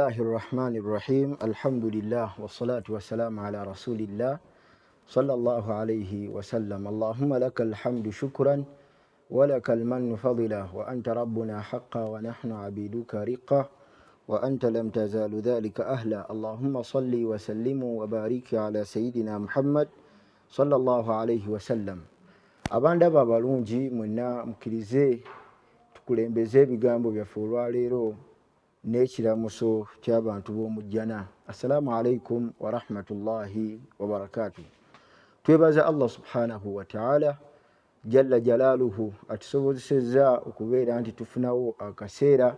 الله الرحمن الرحيم الحمد لله والصلاة والسلام على رسول الله صلى الله عليه وسلم اللهم لك الحمد شكرا ولك المن فضلا وأنت ربنا حقا ونحن عبيدك رقا وأنت لم تزال ذلك أهلا اللهم صل وسلم وبارك على سيدنا محمد صلى الله عليه وسلم abandaba abalungi mwenna mukirize tukulembeze ebigambo byaffe olwaleero n'ekiramuso ky'abantu b'omujjana. Assalamu alaikum wa rahmatullahi wa barakatuh. Twebaza Allah subhanahu wa ta'ala jalla jalaaluhu atusobozesezza okubeera nti tufunawo akaseera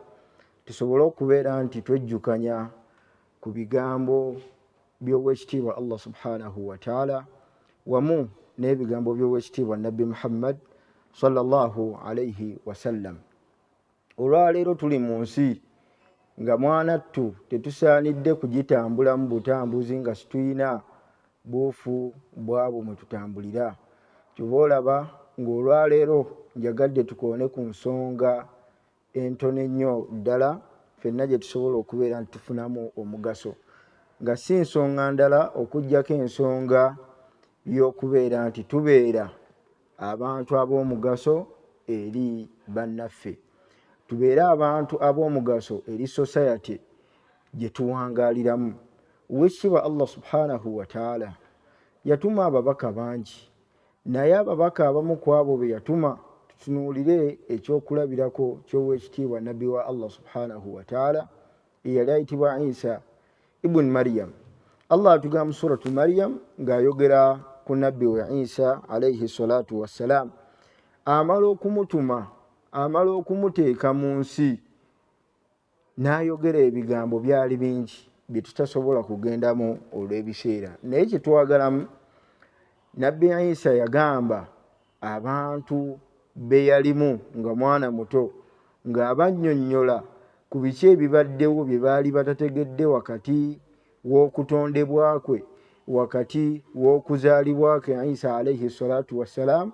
tusobole okubeera nti twejjukanya ku bigambo by'owekitiibwa Allah subhanahu wa ta'ala wamu n'ebigambo by'owekitiibwa Nabbi Muhammad sallallahu alayhi wasallam. Olwaleero tuli mu nsi nga mwanattu tetusaanidde kugitambula mu butambuzi nga situyina buufu bwabo mwe tutambulira. Kyova olaba ng'olwaleero njagadde tukoone ku nsonga entono ennyo ddala ffenna gye tusobola okubeera nti tufunamu omugaso, nga si nsonga ndala okuggyako ensonga y'okubeera nti tubeera abantu ab'omugaso eri bannaffe, tubeere abantu ab'omugaso eri society gye tuwangaaliramu. Oweekitiibwa Allah subhanahu wa ta'ala yatuma ababaka bangi, naye ababaka abamu ku abo be yatuma tutunuulire ekyokulabirako ky'oweekitiibwa nabbi wa Allah subhanahu wa ta'ala eyali ayitibwa Isa ibn Maryam. Allah atugamba mu suratu Maryam ng'ayogera ku nabbi wa Isa alayhi salatu wassalam, amala okumutuma amala okumuteeka mu nsi n'ayogera ebigambo byali bingi bye tutasobola kugendamu olw'ebiseera, naye kye twagalamu nabbi Isa yagamba abantu be yalimu nga mwana muto ng'abannyonnyola ku biki ebibaddewo bye baali batategedde wakati w'okutondebwa kwe, wakati w'okuzaalibwa kwe Isa alayhi salatu wassalam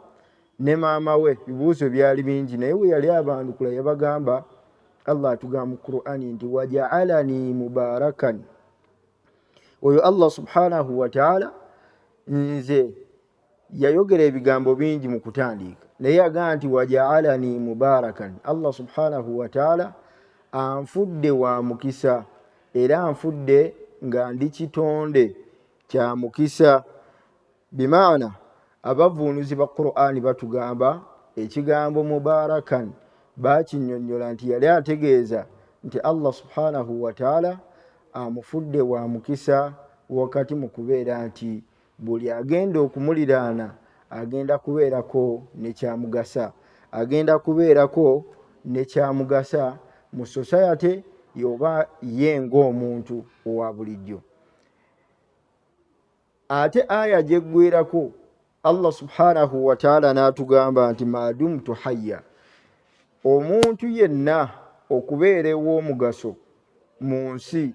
ne maama we. Ebibuuzo byali bingi, naye we yali abandukula yabagamba, Allah atugamba mu Qur'ani nti waja'alani mubarakan. Oyo Allah subhanahu wa ta'ala nze yayogera ebigambo bingi mu kutandika, naye yagamba nti waja'alani mubarakan. Allah subhanahu wa ta'ala anfudde wa mukisa era anfudde nga ndi kitonde kya mukisa. Bimaana abavuunuzi ba Qur'ani batugamba ekigambo mubarakan bakinnyonnyola nti yali ategeeza nti Allah subhanahu wa ta'ala amufudde wa mukisa wakati mu kubeera nti buli agenda okumuliraana agenda kubeerako nekyamugasa, agenda kubeerako nekyamugasa mu society yoba ye ng'omuntu owa bulijjo. Ate aya gyeggwerako Allah subhanahu wa ta'ala n'atugamba nti madumtu hayya, omuntu yenna okubeera ew'omugaso mu nsi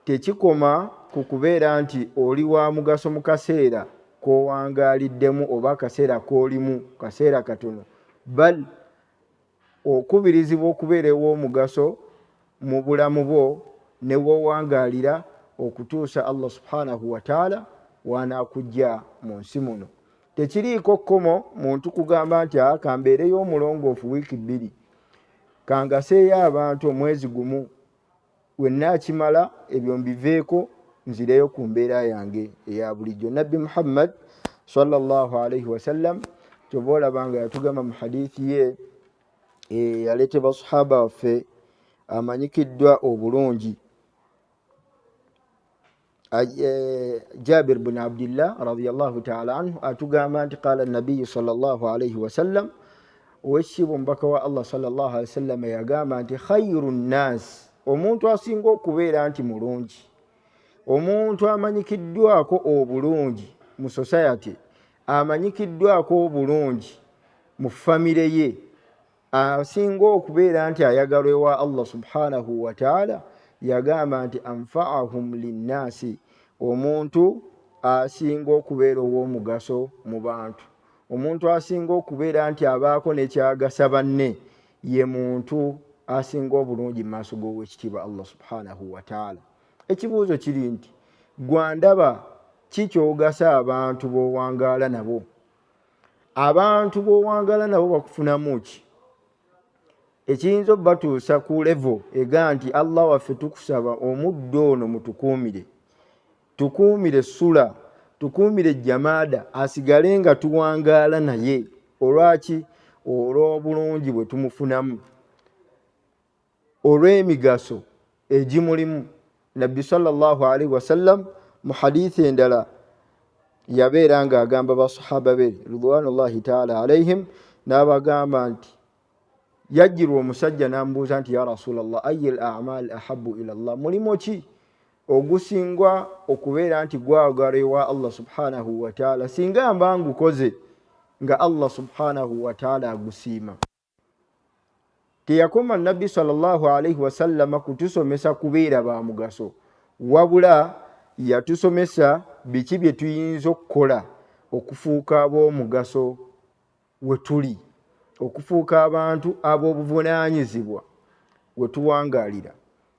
tekikoma ku kubeera nti oli wa mugaso mu kaseera k'owangaaliddemu oba akaseera k'olimu kaseera katono, bal okubirizibwa okubeera ew'omugaso mu bulamu bwo ne w'owangaalira okutuusa Allah subhanahu wa ta'ala wanaakujja mu nsi muno. Tekiriiko kkomo muntu kugamba nti kambeereyo omulongoofu wiiki 2, kangaseeyo abantu omwezi gumu, wennaakimala ebyo mbiveeko nzireyo ku mbeera yange eya bulijjo. Nabbi Muhammad sallallahu alayhi wasallam kyova olaba nga yatugamba mu hadithi ye yaleetebwa sahaba waffe amanyikiddwa obulungi Jabir bin Abdillah radiyallahu ta'ala anhu atugamba nti qala nabiyyu sallallahu alayhi wasallam, owekitiibwa omubaka wa Allah sallallahu alayhi wasallam yagamba nti khayru nnas, omuntu asinga okubeera nti mulungi, omuntu amanyikiddwako obulungi mu society, amanyikiddwako obulungi mu famire ye, asinga okubeera nti ayagalwa ewa Allah subhanahu wa ta'ala, yagamba nti anfa'ahum linnasi, omuntu asinga okubeera ow'omugaso mu bantu, omuntu asinga okubeera nti abaako nekyagasa banne ye muntu asinga obulungi mu maaso g'owekitiibwa Allah subhanahu wa ta'ala. Ekibuuzo kiri nti gwandaba ki kyogasa abantu b'owangaala nabo? Abantu b'owangaala nabo bakufunamu ki ekiyinza obatuusa ku level ega nti Allah waffe tukusaba omuddo ono mutukuumire, tukuumire sula, tukuumire jamaada, asigale nga tuwangaala naye. Olwaki? Olw'obulungi bwe tumufunamu, olw'emigaso egimulimu. Nabbi sallallahu alaihi wasallam mu hadithi endala yabeera ng'agamba basahaba be ridwanullahi ta'ala alaihim, n'abagamba nti yajjirwa omusajja n'amubuuza nti ya rasulallah ayi al-a'mal ahabbu ila Allah, mulimo ki ogusingwa okubeera nti gwagala ewa Allah subhanahu wa ta'ala singa mba ngukoze nga Allah subhanahu wa ta'ala agusiima? Teyakoma Nabbi sallallahu alaihi wasallam kutusomesa kubeera ba mugaso, wabula yatusomesa biki bye tuyinza okukola okufuuka ab'omugaso we tuli, okufuuka abantu ab'obuvunaanyizibwa we tuwangaalira.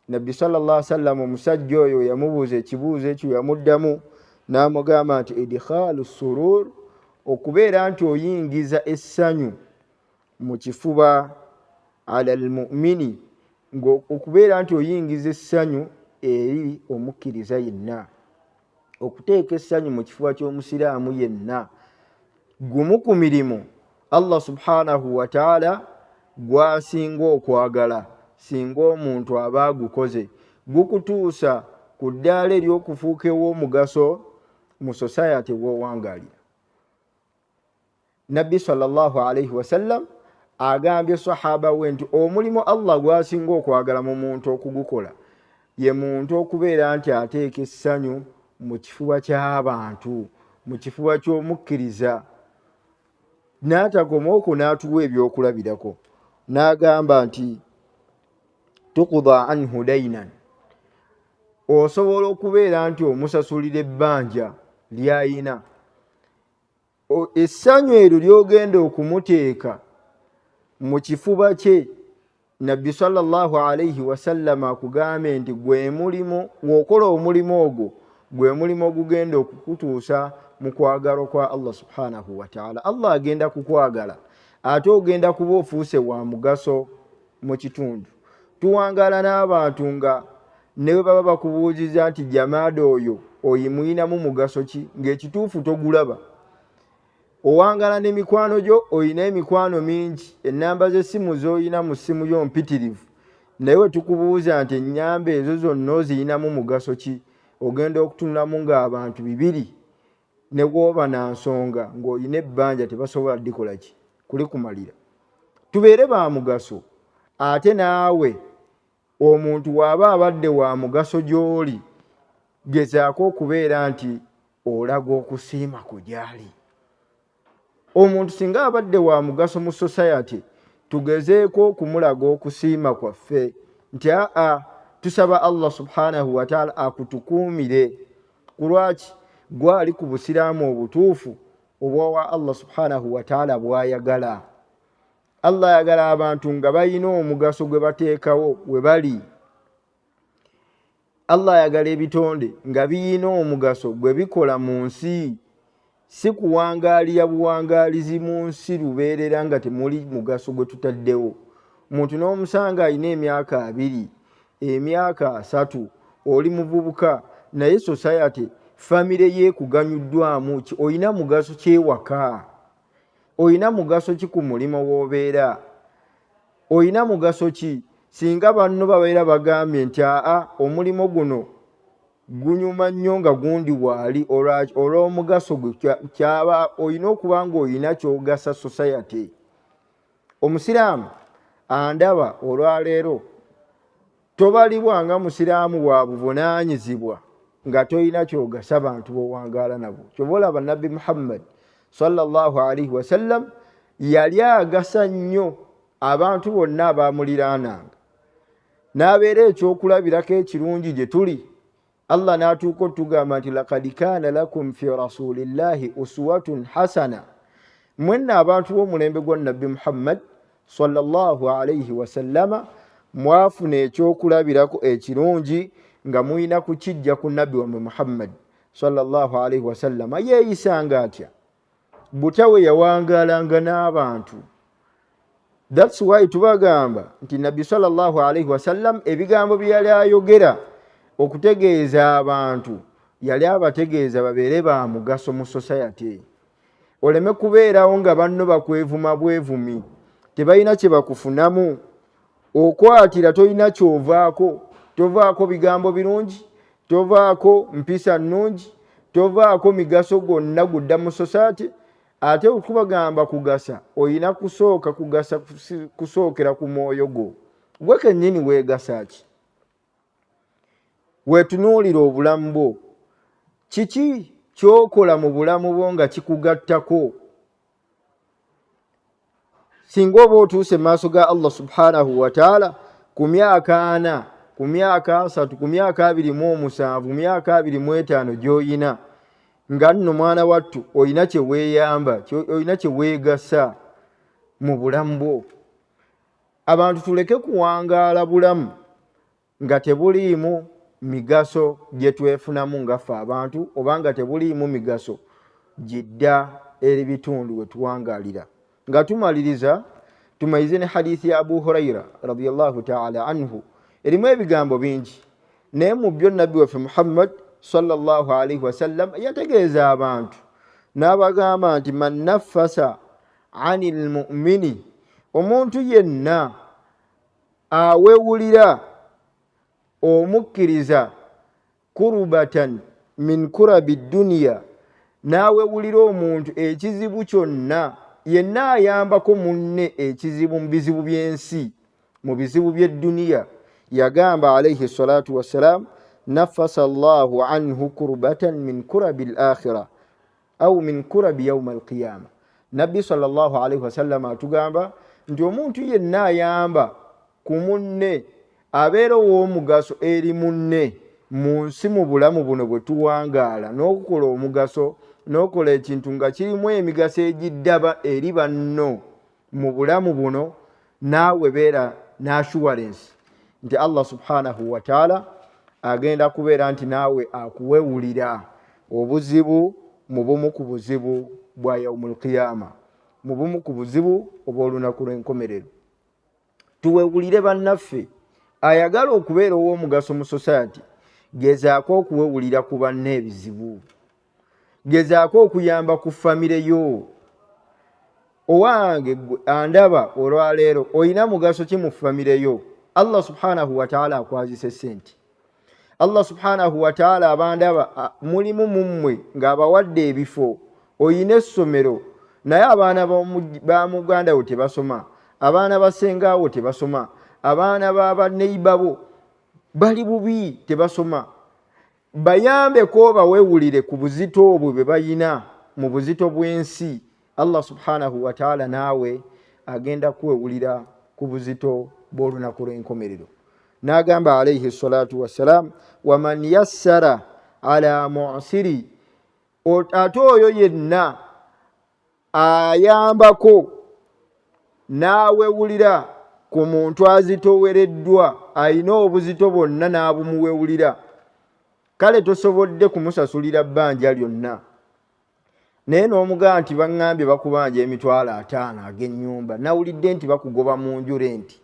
Nabbi sallallahu alaihi wasallam omusajja oyo yamubuuza ekibuuzo ekyo, yamuddamu n'amugamba nti idkhaalu surur, okubeera nti oyingiza essanyu mu kifuba, ala almu'mini, okubeera nti oyingiza essanyu eri omukkiriza yenna, okuteeka essanyu mu kifuba ky'omusiraamu yenna, gumu ku mirimu Allah subhanahu wa ta'ala gwasinga okwagala. Singa omuntu aba agukoze gukutuusa ku ddaala ery'okufuuka ew'omugaso mu society w'owangaalira. Nabbi sallallahu alaihi wasallam agambye sahaba we nti omulimu Allah gwasinga okwagala mu muntu okugukola ye muntu okubeera nti ateeka essanyu mu kifuba ky'abantu, mu kifuba ky'omukkiriza. N'atagoma okwo n'atuwa ebyokulabirako, n'agamba nti tuqda anhu daynan, osobola okubeera nti omusasulira ebbanja ly'ayina. Essanyu eryo ly'ogenda okumuteeka mu kifuba kye, Nabbi sallallahu alaihi wasallam akugambe nti gwe mulimu, w'okola omulimu ogwo gwe mulimu ogugenda okukutuusa mu kwagala kwa Allah subhanahu wa ta'ala. Allah agenda kukwagala, ate ogenda kuba ofuuse wa mugaso mu kitundu. Tuwangala n'abantu nga ne bwe baba bakubuuziza nti jamaada oyo oyimuyinamu mugaso ki, ng'ekituufu togulaba. Owangala n'emikwano gyo, oyina emikwano mingi, ennamba z'essimu z'oyina mu ssimu yo mpitirivu, naye we tukubuuza nti ennyamba ezo zonna oziyinamu mugaso ki, ogenda okutunulamu ng'abantu 2 ne bw'oba na nsonga ng'olina ebbanja tebasobola ddikola ki, kulikumalira. Tubeere ba mugaso, ate naawe omuntu bw'aba abadde wa mugaso gy'oli, gezaako okubeera nti olaga okusiima ku gy'ali. Omuntu singa abadde wa mugaso mu society, tugezeeko okumulaga okusiima kwaffe nti tusaba Allah subhanahu wa ta'ala akutukuumire. Kulwaki? Gwali ku busiraamu obutuufu obwa Allah subhanahu wa ta'ala bw'ayagala. Allah ayagala abantu nga balina omugaso gwe bateekawo we bali. Allah ayagala ebitonde nga biyina omugaso gwe bikola mu nsi, si kuwangaalira buwangaalizi mu nsi lubeerera nga temuli mugaso gwe tutaddewo. Omuntu n'omusanga alina emyaka 2, emyaka 3, oli muvubuka, naye society, famire ye kuganyuddwamu ki, oyina mugaso kyewaka, oyina mugaso ki ku mulimo w'obeera, oyina mugaso ki singa banno babeera bagambye nti omulimo guno gunyuma nnyo nga gundi waali, olw'omugaso gwe kyaba oyina okuba ng'oyina ky'ogasa society. Omusiraamu andaba olwaleero tobalibwa nga musiraamu wa buvunaanyizibwa nga toyina ky'ogasa bantu b'owangaala nabo. Kyova olaba Nabbi Muhammad sallallahu alaihi wasallam yali agasa nnyo abantu bonna abaamuliraananga, n'abeera ekyokulabirako ekirungi gye tuli. Allah n'atuuka otugamba nti laqad kaana lakum fi rasulillahi uswatun hasana, mwenna abantu b'omulembe gwa Nabbi Muhammad sallallahu alaihi wasallama mwafuna ekyokulabirako ekirungi nga muyina kukijja ku nabbi wammwe Muhammad sallallahu alaihi wasallam. Yeeyisanga atya? Butawe yawangalanga n'abantu. That's why tubagamba nti nabbi sallallahu alaihi wasallam ebigambo bye yali ayogera okutegeeza abantu yali abategeeza babeere ba mugaso mu society. Oleme kubeerawo nga banno bakwevuma bwevumi, tebalina kye bakufunamu. Okwatira tolina kyovaako, tovaako bigambo birungi, tovaako mpisa nnungi, tovaako migaso gonna gudda mu society. Ate okubagamba kugasa, oyina kusooka kugasa kusookera ku mwoyo gwo. Gwe kennyini weegasa ki? Weetunuulira obulamu bwo. Kiki kyokola mu bulamu bwo nga kikugattako? Singa oba otuuse maaso ga Allah subhanahu wa ta'ala ku myaka 4, ku myaka 3, ku myaka 27, ku myaka 25 gy'oyina, nga nno mwana wattu oyina kye weeyamba, oyina kye weegasa mu bulamu bwo. Abantu tuleke kuwangaala bulamu nga tebuliimu migaso gye twefunamu nga ffe abantu, oba nga tebuliimu migaso gidda eri bitundu we tuwangaalira. Nga tumaliriza tumalize ne hadithi ya Abu Huraira radiyallahu ta'ala anhu. Erimu ebigambo bingi, naye mu byo nabbi waffe Muhammad sallallahu alaihi wasallam yategeeza abantu n'abagamba nti man naffasa anil mu'mini, omuntu yenna awewulira omukkiriza kurubatan min kurabi dunya, n'awewulira omuntu ekizibu kyonna, yenna ayambako munne ekizibu mu bizibu by'ensi, mu bizibu by'edduniya, yagamba alaihi salatu wassalam nafasa Allahu anhu kurbatan min kurabi al-akhirah au min kurabi yawm al-qiyamah. Nabbi sallallahu alaihi wasallam atugamba nti omuntu yenna ayamba ku munne, abeera ow'omugaso eri munne mu nsi mu bulamu buno bwe tuwangaala, n'okukola omugaso, n'okola ekintu nga kirimu emigaso egiddaba eri banno mu bulamu buno, naawe beera n'assurance nti Allah subhanahu wa ta'ala agenda kubeera nti naawe akuwewulira obuzibu mu bumu ku buzibu bwa yaumul qiyama, mu bumu ku buzibu obw'olunaku lw'enkomerero. Tuwewulire bannaffe. Ayagala okubeera ow'omugaso mu society, gezaako okuwewulira ku banne ebizibu, gezaako okuyamba ku famire yo. Owange andaba olwaleero oyina mugaso ki mu famire yo? Allah subhanahu wa ta'ala akwazise sente. Allah subhanahu wa ta'ala abandaba mulimu mummwe ng'abawadde ebifo, oyina essomero naye abaana ba muganda wo tebasoma, abaana ba sengaawo tebasoma, abaana b'abaneighbor bali bubi tebasoma. Bayambeko bawewulire ku buzito obwo bwe bayina mu buzito bw'ensi. Allah subhanahu wa ta'ala naawe agenda kuwewulira ku buzito bw'olunaku lw'enkomerero. N'agamba alayhi salatu wassalam waman yassara ala mu'siri, ate oyo yenna ayambako n'awewulira ku muntu azitowereddwa, ayina obuzito bwonna n'abumuwewulira, kale tosobodde kumusasulira bbanja lyonna, naye n'omugamba nti baŋŋambye bakubanja emitwalo 5 ag'ennyumba, nawulidde nti bakugoba mu nju renti,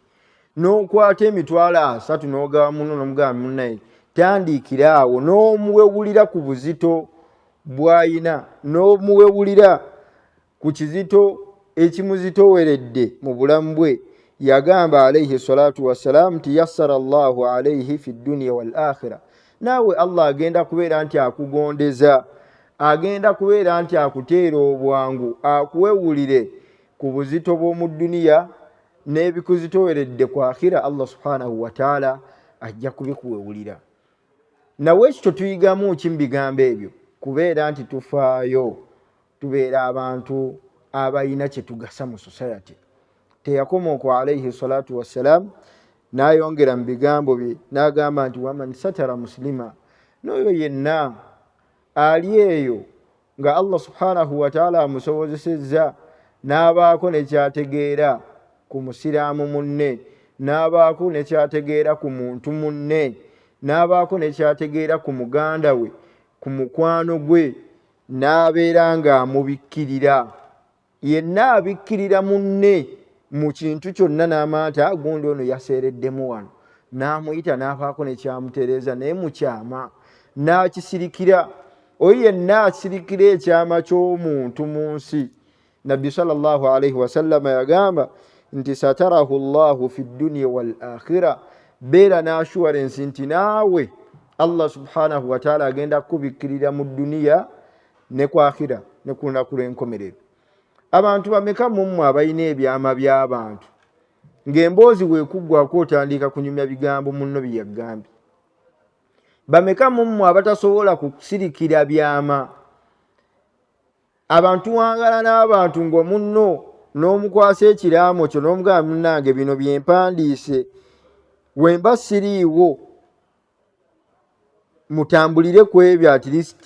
n'okwata emitwalo 3 n'ogaba muno n'omugamba munnaye tandiikira awo, n'omuwewulira ku buzito bw'ayina, n'omuwewulira ku kizito ekimuzitoweredde mu bulamu bwe. Yagamba alayhi salatu wassalam nti yassara Allahu alayhi fi dunya wal akhirah, naawe Allah agenda kubeera nti akugondeza, agenda kubeera nti akuteera obwangu, akuwewulire ku buzito bw'omu duniya n'ebikuzitoweredde ku akhira. Allah subhanahu wa ta'ala ajja kubikuwewulira. Nawe ekyo tuyigamu ki mu bigambo ebyo? Kubeera nti tufaayo, tubeera abantu abayina kye tugasa mu society. Teyakoma ku alayhi salatu wassalam n'ayongera mu bigambo bye n'agamba nti waman satara muslima, n'oyo yenna ali eyo nga Allah subhanahu wa ta'ala amusobozesezza n'abaako nekyategeera ku musiraamu munne, n'abaako ne kyategeera ku muntu munne, n'abaako ne kyategeera ku muganda we, ku mukwano gwe, n'abeera ng'amubikkirira. Yenna abikkirira munne mu kintu kyonna n'amaanta gundi ono yaseereddemu wano, n'amuyita n'abaako ne kyamutereeza naye mu kyama n'akisirikira. Oyo yenna asirikira ekyama ky'omuntu mu nsi, Nabbi sallallahu alaihi wasallama yagamba nti satarahu llahu fi dunya wal akhira, beera n'assuwarensi nti naawe Allah subhanahu wa ta'ala agenda kubikkirira mu duniya ne ku akhira, ne ku lunaku lw'enkomerero. Abantu bameka mu mmwe abalina ebyama by'abantu ng'emboozi bwekuggwako otandika kunyumya bigambo munno bye yagambye? Bameka mu mmwe abatasobola kusirikira byama? Abantu wangala n'abantu ng'omunno n'omukwasa ekiraamo kyo n'omugamba munnange bino bye mpandiise, wemba siriiwo mutambulire ku ebyo at least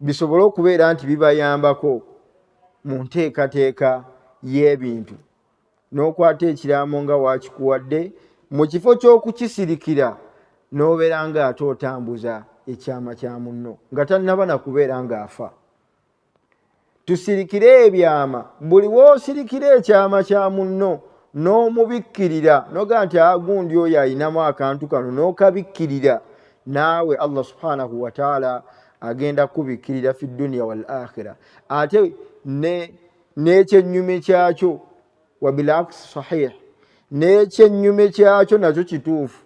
bisobole okubeera nti bibayambako mu nteekateeka y'ebintu. N'okwata ekiraamo nga wakikuwadde mu kifo ky'okukisirikira n'obeera ng'ate otambuza ekyama kya munno nga tannaba na kubeera ng'afa. Tusirikire ebyama. Buli woosirikira ekyama kya munno n'omubikkirira noga nti gundi oyo ayinamu akantu kano n'okabikkirira, naawe Allah subhanahu wa ta'ala agenda kubikkirira fi dunya wal akhira. Ate n'ekyennyume kyakyo wa bilaks sahih, n'ekyennyume kyakyo nakyo kituufu.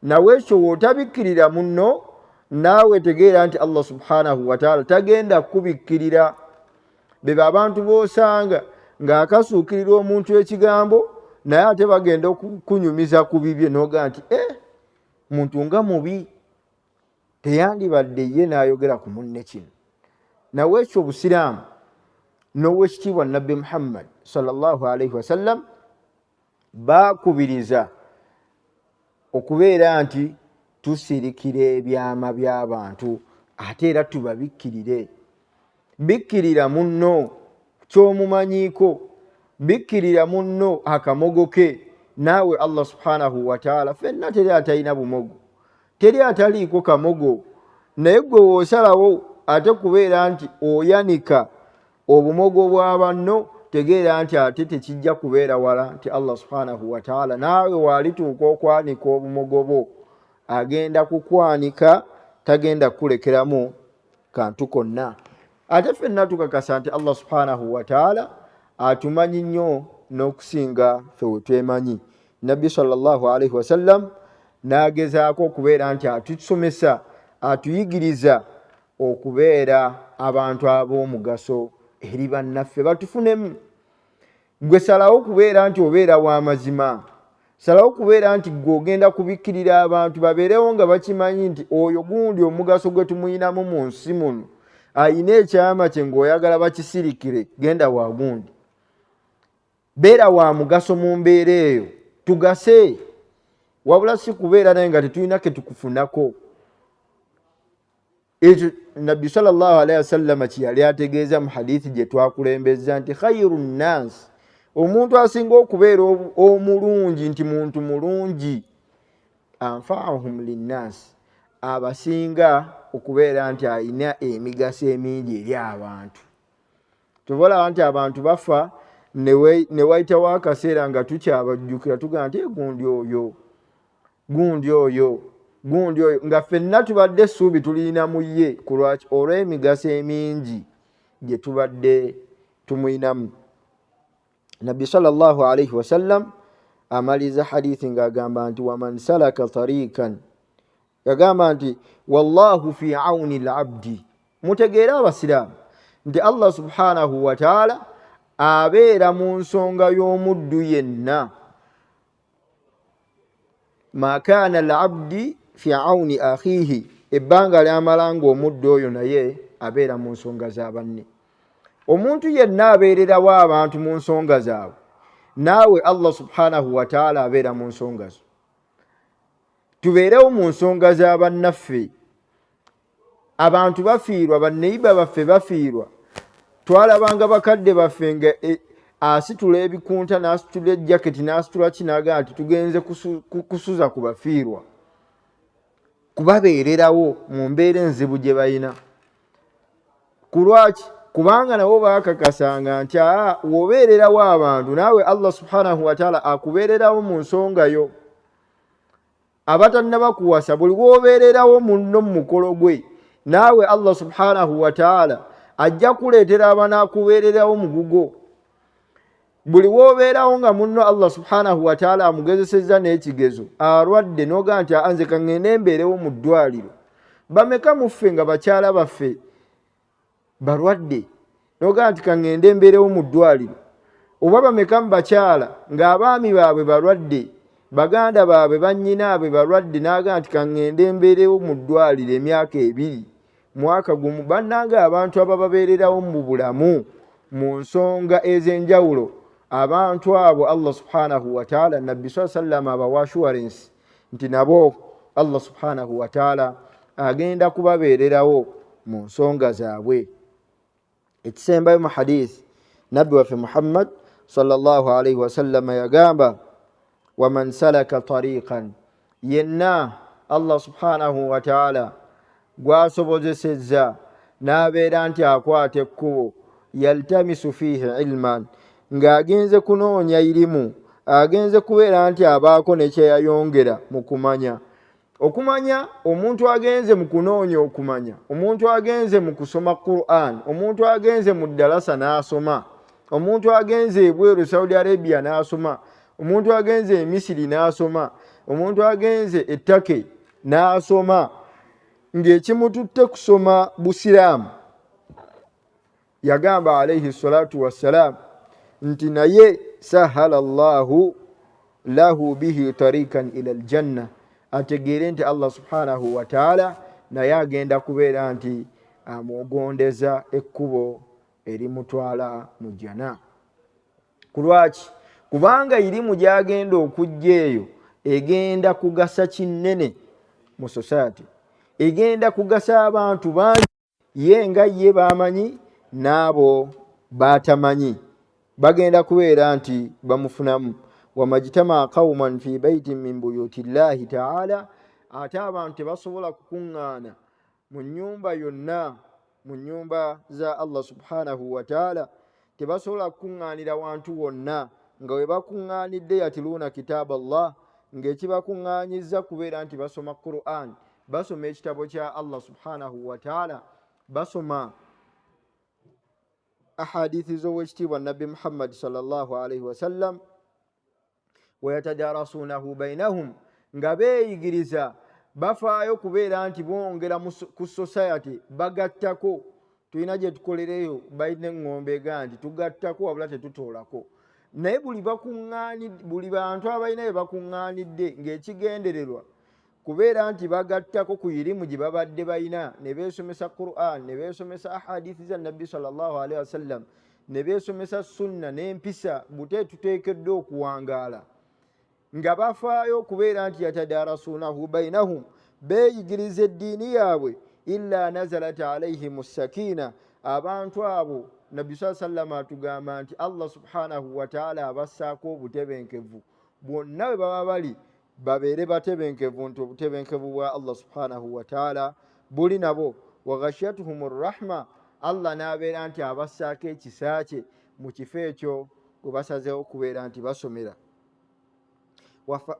Nawe ekyo wootabikkirira munno, naawe tegeera nti Allah subhanahu wa ta'ala tagenda kubikkirira. Beba abantu boosanga ng'akasuukirira omuntu ekigambo naye ate bagenda okunyumiza ku bibye n'oga nti muntu nga mubi, teyandibadde ye n'ayogera ku munne kino. Nawe ekyo Obusiraamu n'owekitiibwa Nabbi Muhammad sallallahu alaihi wasallam baakubiriza okubeera nti tusirikira ebyama by'abantu ate era tubabikkirire. Bikkirira munno ky'omumanyiiko, bikkirira munno akamogo ke. Naawe Allah subhanahu wa ta'ala fenna teri atalina bumogo, teri ataliiko kamogo, naye gwe woosalawo ate kubeera nti oyanika obumogo bwa banno, tegeera nti ate tekijja kubeera wala nti Allah subhanahu wa ta'ala naawe waalituuka okwanika obumogo bwo agenda kukwanika, tagenda kulekeramu kantu konna. Ate ffenna tukakasa nti Allah subhanahu wa ta'ala atumanyi nnyo n'okusinga ffe we twemanyi. Nabbi sallallahu alaihi wasallam n'agezaako okubeera nti atusomesa, atuyigiriza okubeera abantu ab'omugaso eri bannaffe batufunemu. Gwe salawo okubeera nti obeera wa mazima, salawo okubeera nti gwe ogenda kubikkirira abantu babeerewo nga bakimanyi nti oyo gundi omugaso gwe tumuyinamu mu nsi muno, ayina ekyama kye ng'oyagala bakisirikire, genda wa gundi. Beera wa mugaso mu mbeera eyo, tugase, wabula si kubeera naye nga tetulina ke tukufunako. Ekyo Nabbi sallallahu alaihi wasallam kye yali ategeeza mu hadithi gye twakulembeza nti khayru nnas, omuntu asinga okubeera omulungi nti muntu mulungi, anfa'uhum linnas, abasinga okubeera nti alina emigaso emingi eri abantu. Tubola nti abantu bafa ne wayitawo akaseera nga tukyabajjukira tugaa nti gundi oyo, gundi oyo, gundi oyo, nga ffenna tubadde essuubi tulina mu ye ku lwaki olw'emigaso emingi gye tubadde tumuyinamu. Nabbi sallallahu alaihi wasallam amaliza hadithi ng'agamba nti waman salaka tariqan, yagamba nti wallahu fi auni al-abdi. Mutegeera abasiraamu nti Allah subhanahu wa ta'ala abeera mu nsonga y'omuddu yenna. Ma kana al-abdi fi auni akhihi, ebbanga lyamala ng'omuddu oyo naye abeera mu nsonga za banne. Omuntu yenna abeererawo abantu mu nsonga zaabwe, naawe Allah subhanahu wa ta'ala abeera mu nsonga zo. Tubeerewo mu nsonga za bannaffe. Abantu bafiirwa, banneyiba baffe bafiirwa, twalabanga bakadde baffe nga asitula ebikunta n'asitula jaketi n'asitula kinaga nti tugenze kusuza ku bafiirwa kubabeererawo mu mbeera enzibu gye balina. Kulwaki? Kubanga nabo bakakasanga nti wobeererawo abantu naawe Allah subhanahu wa ta'ala akubeererawo mu nsonga yo. Abatannaba kuwasa buli wobeererawo munno mu mukolo gwe naawe Allah subhanahu wa ta'ala ajja kuleetera abanaakubeererawo mugugo. Buli wobeerawo nga munno Allah subhanahu wa ta'ala amugezesezza n'ekigezo alwadde noga nti anze kangende mbeerewo mu ddwaliro. Bameka muffe nga bakyala baffe balwadde noga nti kangende mbeerewo mu ddwaliro? Oba bameka mu bakyala ng'abaami baabwe balwadde, baganda baabwe bannyinaabwe balwadde naga nti kangende mbeerewo mu ddwaliro emyaka 2 mwaka gumu? Bannanga abantu abababeererawo mu bulamu mu nsonga ez'enjawulo, abantu abo Allah subhanahu wa ta'ala nabbi sallam abawa assurance nti nabo Allah subhanahu wa ta'ala agenda kubabeererawo mu nsonga zaabwe. Ekisembayo mu hadith nabbi waffe Muhammad sallallahu alayhi wa sallam yagamba waman salaka tariqan, yenna Allah subhanahu wa ta'ala gwasobozesezza n'abeera nti akwata ekkubo yaltamisu fihi ilman, ng'agenze kunoonya irimu, agenze kubeera nti abaako ne kyeyayongera mu kumanya. Okumanya, omuntu agenze mu kunoonya okumanya, omuntu agenze mu kusoma Qur'an, omuntu agenze mu ddalasa n'asoma, omuntu agenze ebweru Saudi Arabia n'asoma, omuntu agenze e Misiri n'asoma, omuntu agenze e Turkey n'asoma, ng'ekimututte kusoma Busiraamu. Yagamba alayhi salatu wassalam nti naye sahala Allahu lahu bihi tarikan ila aljanna, ategeere nti Allah subhanahu wa ta'ala naye agenda kubeera nti amwogondeza ekkubo erimutwala mu jana. Kulwaki? Kubanga irimu gyagenda okujja eyo egenda kugasa kinene mu society, egenda kugasa abantu bangi, ye nga ye bamanyi n'abo batamanyi bagenda kubeera nti bamufunamu. Wamajtama qauman fi baitin min buyuti llahi ta'ala, ate abantu tebasobola kukuŋŋaana mu nnyumba yonna mu nnyumba za Allah subhanahu wa ta'ala, tebasobola kukuŋŋaanira wantu wonna nga we bakuŋŋaanidde yatiluuna kitaaba Allah, ng'ekibakuŋŋaanyizza kubeera nti basoma Qur'an, basoma ekitabo kya Allah subhanahu wa ta'ala, basoma ahadithi z'owekitiibwa nabbi Muhammad sallallahu alayhi wa sallam, wayatadarasunahu bainahum, nga beeyigiriza bafaayo kubeera nti bongera ku society, bagattako. Tulina gye tukolereyo balina eŋŋombe ega nti tugattako wabula tetutoolako. Naye buli bantu abalina bye bakuŋŋaanidde ng'ekigendererwa kubeera nti bagattako ku irimu gye babadde balina, ne beesomesa Qur'an, ne beesomesa ahadithi za nabbi sallallahu alayhi wa sallam, ne beesomesa sunna n'empisa, bute tuteekeddwa okuwangaala nga bafaayo okubeera nti yatadarasunahu bainahum, beeyigiriza eddiini yaabwe. Illa nazalat alayhim sakina, abantu abo nabbi sallam atugamba nti Allah subhanahu wa ta'ala abassaako obutebenkevu. Bonna bwe baba bali babeere batebenkevu, nti obutebenkevu bwa Allah subhanahu wa ta'ala buli nabo. Wa ghashiyatuhum rahma, Allah n'abeera nti abassaako ekisa kye mu kifo ekyo gwe basazeewo okubeera nti basomera.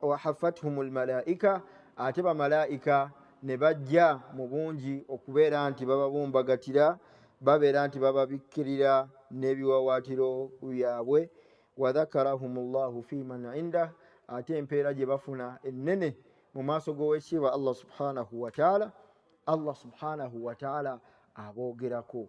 Wa haffathum almalaika, ate bamalaika ne bajja mu bungi okubeera nti bababumbagatira, babeera nti bababikkirira n'ebiwawaatiro byabwe. Wa dhakarahum Allahu fi man indah, ate empeera gye bafuna ennene mu maaso g'owekitiibwa Allah subhanahu wa ta'ala, Allah subhanahu wa ta'ala aboogerako.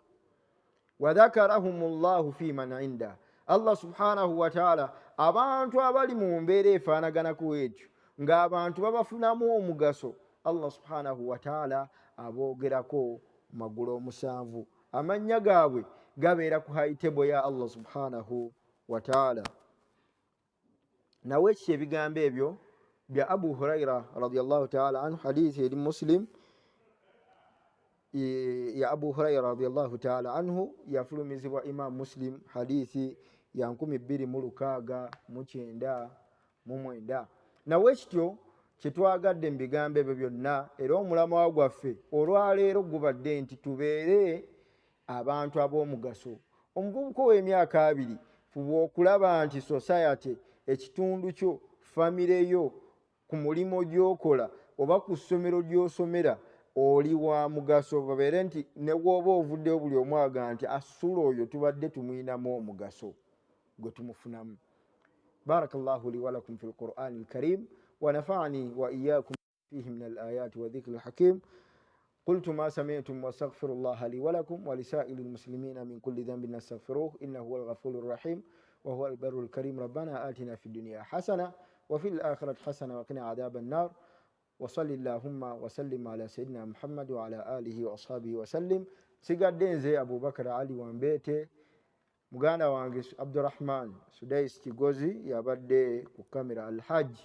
Wa dhakarahum Allahu fi man indah, Allah subhanahu wa ta'ala abantu abali mu mbeera efaanaganako etyo ng'abantu babafunamu omugaso, Allah subhanahu wa ta'ala aboogerako magulu 7. Amannya gaabwe gabeera ku haitebo ya Allah subhanahu wa ta'ala. Nawe ekyo ebigambo ebyo bya Abu Huraira radiyallahu ta'ala anhu, hadithi eri Muslim ya Abu Huraira radiyallahu ta'ala anhu, yafulumizibwa Imam Muslim, hadithi ya 2069 nawe kityo kyetwagadde mu bigambo ebyo byonna era omulamwa gwaffe olwaleero gubadde nti tubeere abantu ab'omugaso. Omuvubuka ow'emyaka 2 fuba okulaba nti society ekitundu kyo famire yo ku mulimu gy'okola oba ku ssomero gy'osomera oli wa mugaso babeere nti ne bw'oba ovuddeyo buli omu aga nti asula oyo tubadde tumuyinamu omugaso gwe tumufunamu. Barakallahu li wa lakum fil Qur'ani al-Karim wa nafa'ani wa iyyakum fihi min al-ayati wa dhikri al-hakim. قلت ما سمعتم واستغفر الله لي ولكم ولسائر المسلمين من كل ذنب نستغفروه إنه هو الغفور الرحيم وهو البر الكريم. ربنا آتنا في الدنيا حسنة وفي الآخرة حسنة وقنا عذاب النار. وصل اللهم وسلم على سيدنا محمد وعلى آله وأصحابه وسلم. sigadde nze Abubakar Ali Wambete, muganda wange Abdurrahman Sudais Kigozi yabadde ku kamera Alhaj.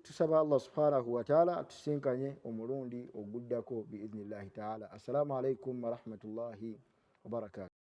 Tusaba Allah subhanahu wa ta'ala atusinkanye omulundi oguddako biidhnillahi ta'ala. Assalamu alaikum wa rahmatullahi wa barakatuh.